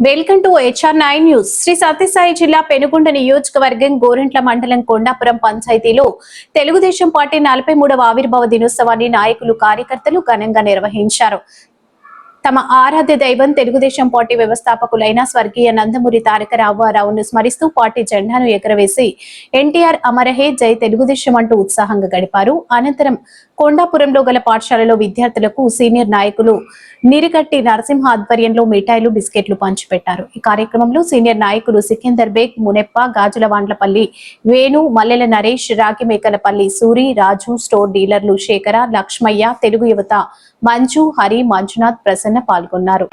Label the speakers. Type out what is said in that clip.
Speaker 1: Welcome to HR9 news. Shri Sathya Sai జిల్లా పెనుగొండ నియోజకవర్గం గోరంట్ల మండలం కొండాపురం పంచాయతీలో తెలుగుదేశం పార్టీ 43వ ఆవిర్భావ దినోత్సవాన్ని నాయకులు కార్యకర్తలు ఘనంగా నిర్వహించారు. తమ ఆరాధ్య దైవం తెలుగుదేశం పార్టీ వ్యవస్థాపకులైన స్వర్గీయ నందమూరి తారక రామారావును స్మరిస్తూ పార్టీ జెండాను ఎగరవేసి ఎన్టీఆర్ అమరహే జై తెలుగుదేశం అంటూ ఉత్సాహంగా గడిపారు. అనంతరం కొండాపురంలో గల పాఠశాలలో విద్యార్థులకు సీనియర్ నాయకులు నిరిగట్టి నరసింహ ఆధ్వర్యంలో మిఠాయిలు బిస్కెట్లు పంచిపెట్టారు. ఈ కార్యక్రమంలో సీనియర్ నాయకులు సికిందర్ బేగ్, మునెప్ప, గాజులవాండ్లపల్లి వేణు, మల్లెల నరేష్, రాగిమేకలపల్లి సూరి, రాజు, స్టోర్ డీలర్లు శేఖర, లక్ష్మయ్య, తెలుగు యువత మంజు, హరి, మంజునాథ్, ప్రసన్న పాల్గొన్నారు.